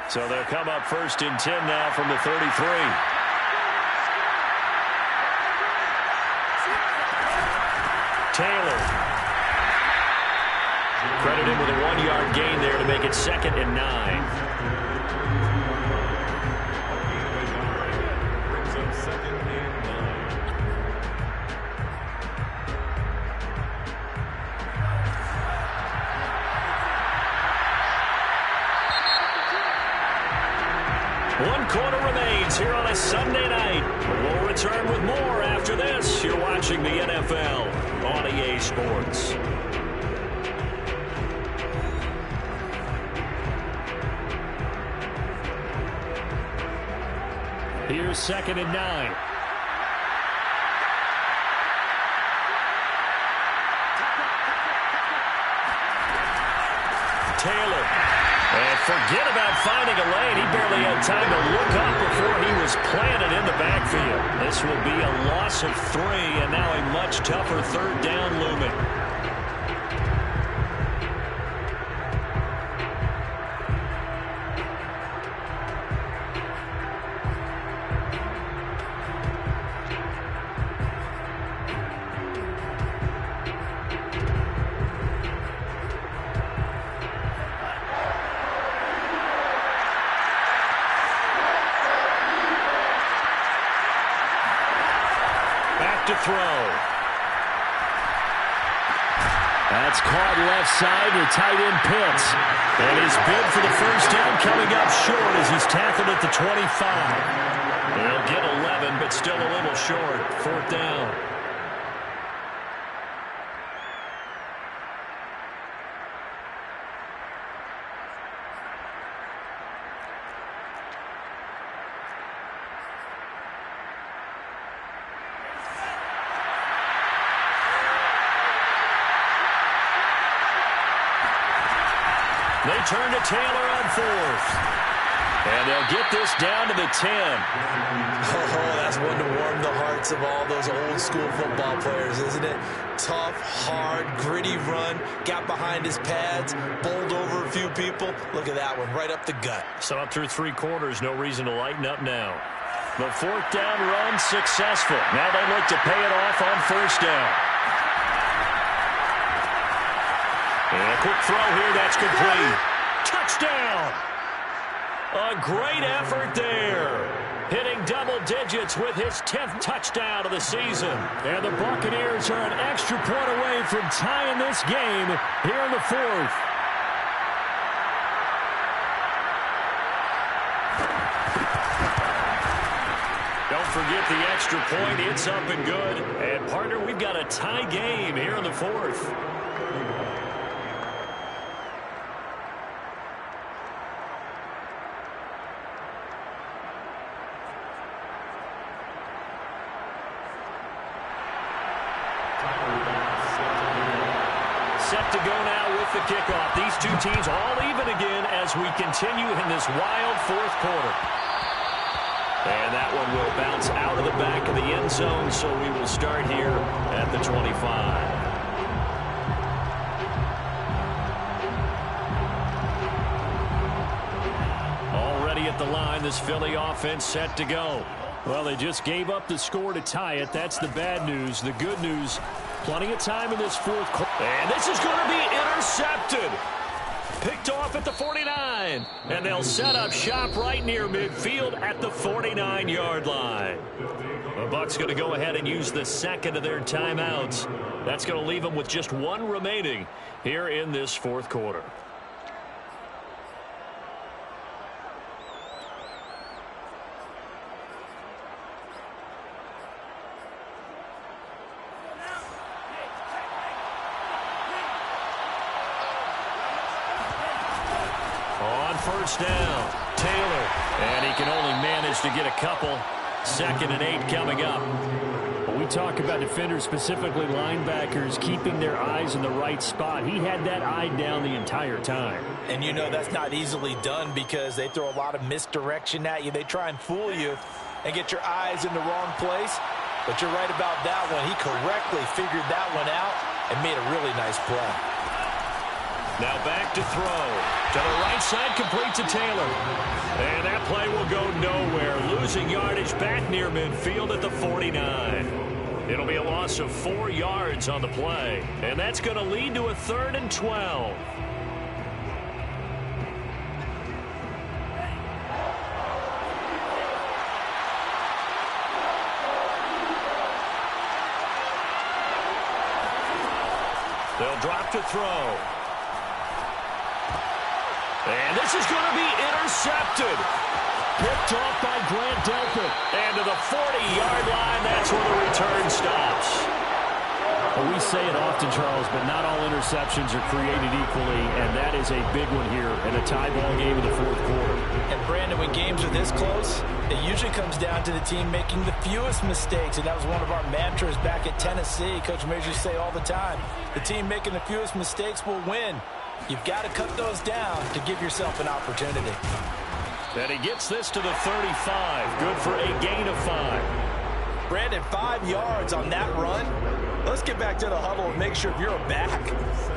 So they'll come up 1st and 10 now from the 33. Taylor. Credit him with a 1-yard gain there to make it 2nd and 9. One quarter remains here on a Sunday night. We'll return with more after this. You're watching the NFL on EA Sports. Here's 2nd and 9. Taylor. And forget about finding a lane. He barely had time to look up before he was planted in the backfield. This will be a loss of 3, and now a much tougher 3rd down looming. throw. That's caught left side to tight end Pitts. And his bid for the first down coming up short as he's tackled at the 25. They'll get 11, but still a little short. Fourth down. They turn to Taylor on fourth. And they'll get this down to the 10. Oh, that's one to warm the hearts of all those old school football players, isn't it? Tough, hard, gritty run. Got behind his pads, bowled over a few people. Look at that one, right up the gut. So up through 3 quarters, no reason to lighten up now. The fourth down run successful. Now they look to pay it off on first down. And a quick throw here, that's complete. Touchdown! A great effort there. Hitting double digits with his 10th touchdown of the season. And the Buccaneers are an extra point away from tying this game here in the fourth. Don't forget the extra point. It's up and good. And, partner, we've got a tie game here in the fourth. Set to go now with the kickoff. These two teams all even again as we continue in this wild fourth quarter. And that one will bounce out of the back of the end zone, so we will start here at the 25. Already at the line, this Philly offense set to go. Well, they just gave up the score to tie it. That's the bad news. The good news, plenty of time in this fourth quarter. And this is going to be intercepted. Picked off at the 49. And they'll set up shop right near midfield at the 49-yard line. The Bucs going to go ahead and use the second of their timeouts. That's going to leave them with just one remaining here in this fourth quarter. First down, Taylor, and he can only manage to get a couple. 2nd and 8 coming up. When we talk about defenders, specifically linebackers, keeping their eyes in the right spot, he had that eye down the entire time. And you know that's not easily done because they throw a lot of misdirection at you. They try and fool you and get your eyes in the wrong place. But you're right about that one. He correctly figured that one out and made a really nice play. Now back to throw. To the right side, complete to Taylor. And that play will go nowhere. Losing yardage back near midfield at the 49. It'll be a loss of 4 yards on the play. And that's going to lead to a 3rd and 12. They'll drop to throw. And this is going to be intercepted. Picked off by Grant Delpit. And to the 40-yard line, that's where the return stops. Well, we say it often, Charles, but not all interceptions are created equally, and that is a big one here in a tie ball game in the fourth quarter. And, Brandon, when games are this close, it usually comes down to the team making the fewest mistakes, and that was one of our mantras back at Tennessee. Coach Major used to say all the time, the team making the fewest mistakes will win. You've got to cut those down to give yourself an opportunity. And he gets this to the 35. Good for a gain of 5. Brandon, 5 yards on that run. Let's get back to the huddle and make sure if you're a back,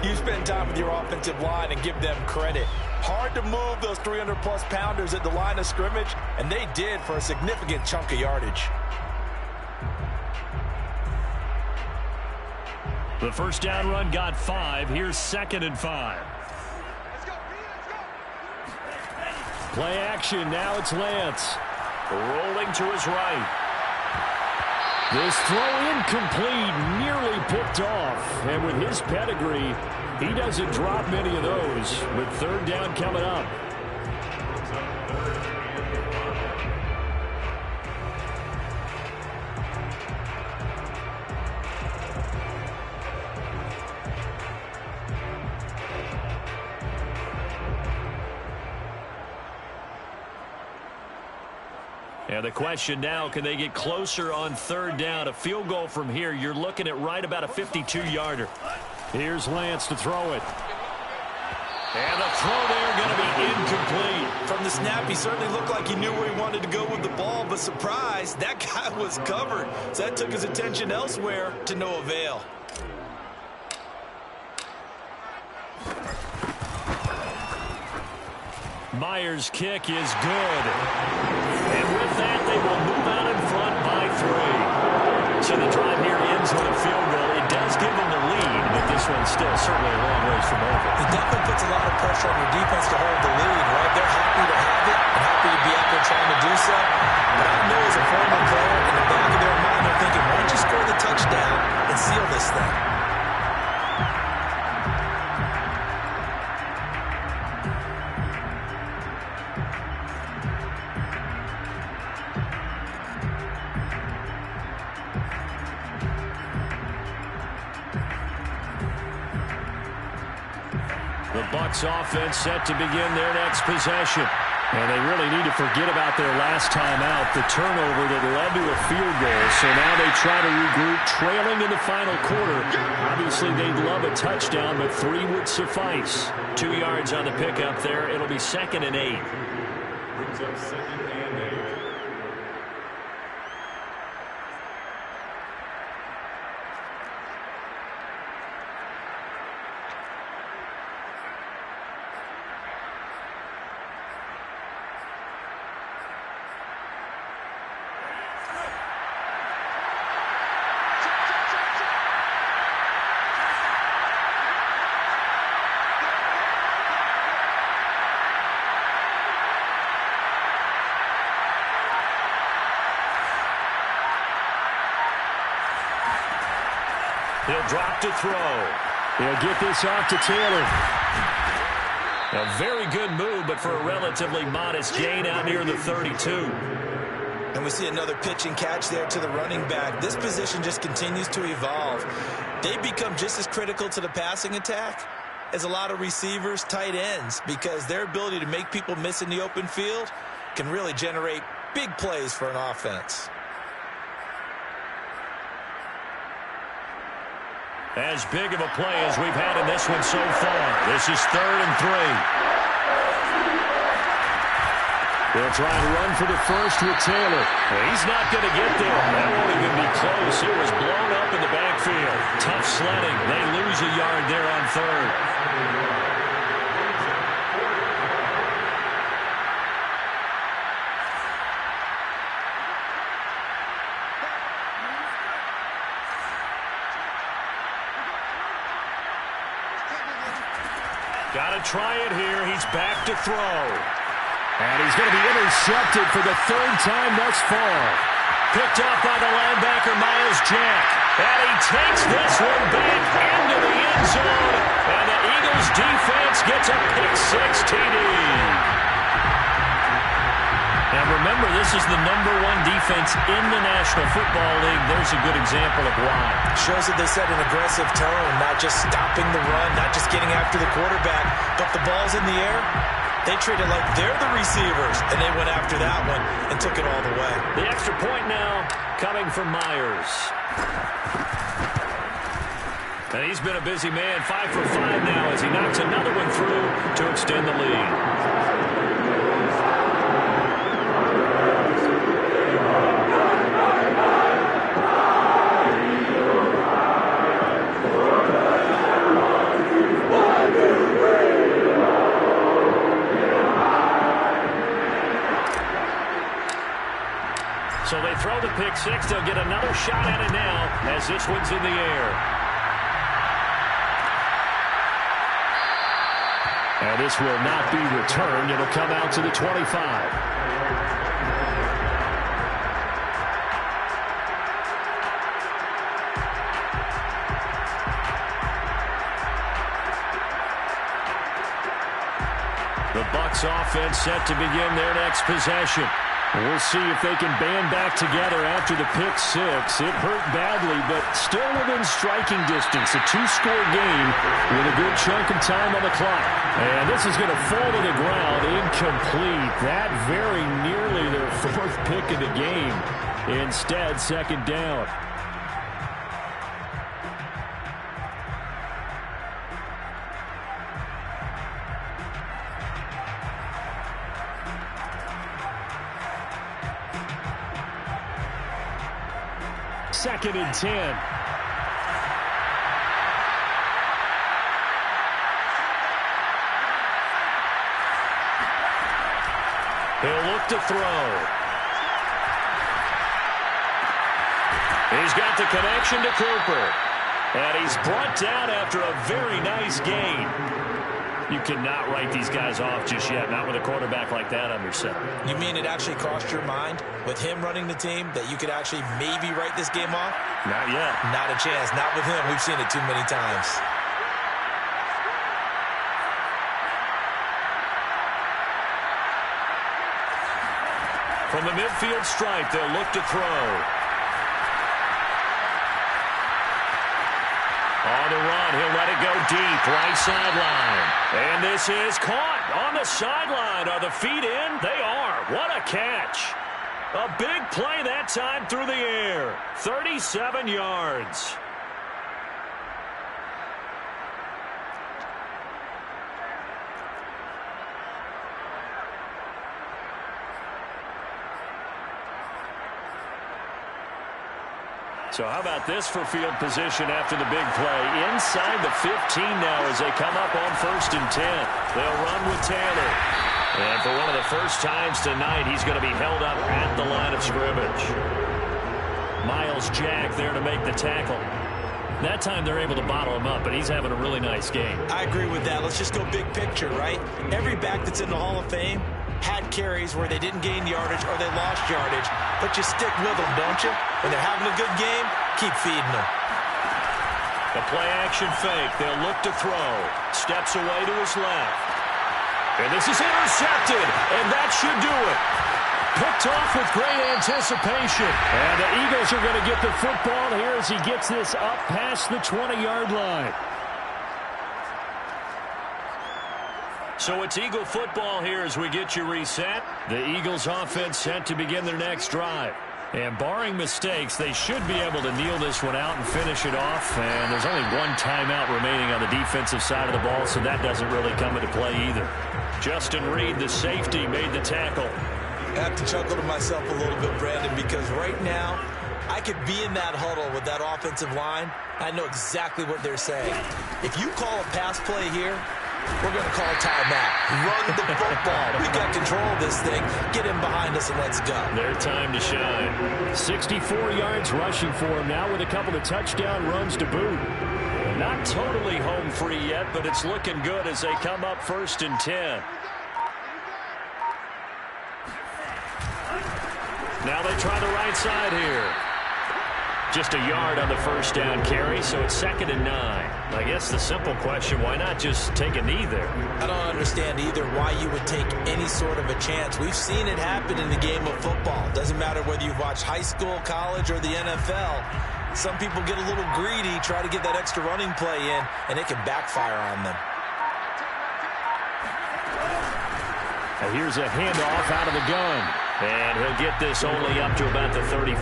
you spend time with your offensive line and give them credit. Hard to move those 300-plus pounders at the line of scrimmage, and they did for a significant chunk of yardage. The first down run got 5. Here's 2nd and 5. Play action. Now it's Lance. Rolling to his right. This throw incomplete, nearly picked off. And with his pedigree, he doesn't drop many of those. With third down coming up. And the question now, can they get closer on third down? A field goal from here, you're looking at right about a 52-yarder. Here's Lance to throw it. And the throw there going to be incomplete. From the snap, he certainly looked like he knew where he wanted to go with the ball, but surprise, that guy was covered. So that took his attention elsewhere to no avail. Myers' kick is good. And with that, they will move out in front by 3. So the drive here ends with a field goal. It does give them the lead, but this one's still certainly a long ways from over. It definitely puts a lot of pressure on your defense to hold the lead, right? They're happy to have it and happy to be out there trying to do so. But I know as a former player, in the back of their mind, they're thinking, why don't you score the touchdown and seal this thing? The Bucs offense set to begin their next possession. And they really need to forget about their last time out, the turnover that led to a field goal. So now they try to regroup, trailing in the final quarter. Obviously, they'd love a touchdown, but 3 would suffice. 2 yards on the pickup there. It'll be 2nd and 8. Brings up 2nd and 8. He'll drop to throw. He'll get this off to Taylor. A very good move, but for a relatively modest gain out near the 32. And we see another pitch and catch there to the running back. This position just continues to evolve. They become just as critical to the passing attack as a lot of receivers, tight ends, because their ability to make people miss in the open field can really generate big plays for an offense. As big of a play as we've had in this one so far. This is 3rd and 3. They'll try and run for the first with Taylor. Well, he's not going to get there. That won't even be close. It was blown up in the backfield. Tough sledding. They lose a yard there on 3rd. Got to try it here. He's back to throw. And he's going to be intercepted for the 3rd time thus far. Picked up by the linebacker, Myles Jack. And he takes this one back into the end zone. And the Eagles defense gets a pick-6 TD. And remember, this is the #1 defense in the National Football League. There's a good example of why. Shows that they set an aggressive tone, not just stopping the run, not just getting after the quarterback, but the ball's in the air. They treat it like they're the receivers, and they went after that one and took it all the way. The extra point now coming from Myers. And he's been a busy man, 5 for 5 now as he knocks another one through to extend the lead. So they throw the pick-6. They'll get another shot at it now as this one's in the air. And this will not be returned. It'll come out to the 25. The Bucs offense set to begin their next possession. We'll see if they can band back together after the pick six. It hurt badly, but still within striking distance. A two-score game with a good chunk of time on the clock. And this is going to fall to the ground incomplete. That very nearly their fourth pick of the game. Instead, second down. Second and 10. He'll look to throw. He's got the connection to Cooper. And he's brought down after a very nice gain. You cannot write these guys off just yet, not with a quarterback like that under center. You mean it actually crossed your mind with him running the team that you could actually maybe write this game off? Not yet. Not a chance. Not with him. We've seen it too many times. From the midfield stripe, they'll look to throw. On the run, he'll let it go deep, right sideline. And this is caught on the sideline. Are the feet in? They are. What a catch. A big play that time through the air. 37 yards. So how about this for field position after the big play? Inside the 15 now as they come up on 1st and 10. They'll run with Taylor. And for one of the first times tonight, he's going to be held up at the line of scrimmage. Myles Jack there to make the tackle. That time they're able to bottle him up, but he's having a really nice game. I agree with that. Let's just go big picture, right? Every back that's in the Hall of Fame had carries where they didn't gain yardage or they lost yardage, but you stick with them, don't you? When they're having a good game, keep feeding them. The play-action fake. They'll look to throw. Steps away to his left. And this is intercepted, and that should do it. Picked off with great anticipation. And the Eagles are going to get the football here as he gets this up past the 20-yard line. So it's Eagle football here as we get you reset. The Eagles offense set to begin their next drive. And barring mistakes, they should be able to kneel this one out and finish it off. And there's only one timeout remaining on the defensive side of the ball, so that doesn't really come into play either. Justin Reed, the safety, made the tackle. I have to chuckle to myself a little bit, Brandon, because right now I could be in that huddle with that offensive line. I know exactly what they're saying. If you call a pass play here, we're going to call a timeout. Run the football. We got control of this thing. Get him behind us and let's go. Their time to shine. 64 yards rushing for him now with a couple of touchdown runs to boot. Not totally home free yet, but it's looking good as they come up 1st and 10. Now they try the right side here. Just a yard on the first down carry, so it's 2nd and 9. I guess the simple question, why not just take a knee there? I don't understand either why you would take any sort of a chance. We've seen it happen in the game of football. Doesn't matter whether you've watched high school, college, or the NFL. Some people get a little greedy, try to get that extra running play in, and it can backfire on them. Now here's a handoff out of the gun. And he'll get this only up to about the 35.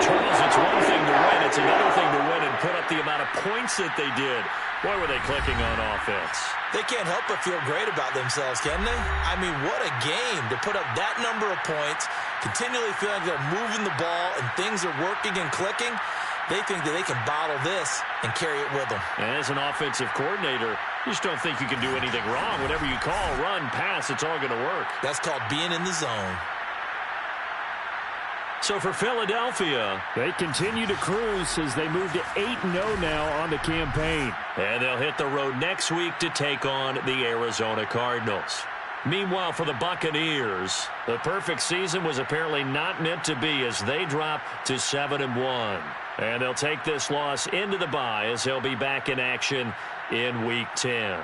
Charles, it's one thing to win. It's another thing to win and put up the amount of points that they did. Boy, were they clicking on offense. They can't help but feel great about themselves, can they? I mean, what a game to put up that number of points, continually feeling like they're moving the ball and things are working and clicking. They think that they can bottle this and carry it with them. And as an offensive coordinator, you just don't think you can do anything wrong. Whatever you call, run, pass, it's all going to work. That's called being in the zone. So for Philadelphia, they continue to cruise as they move to 8-0 now on the campaign. And they'll hit the road next week to take on the Arizona Cardinals. Meanwhile, for the Buccaneers, the perfect season was apparently not meant to be as they drop to 7-1. And they'll take this loss into the bye as they'll be back in action in Week 10.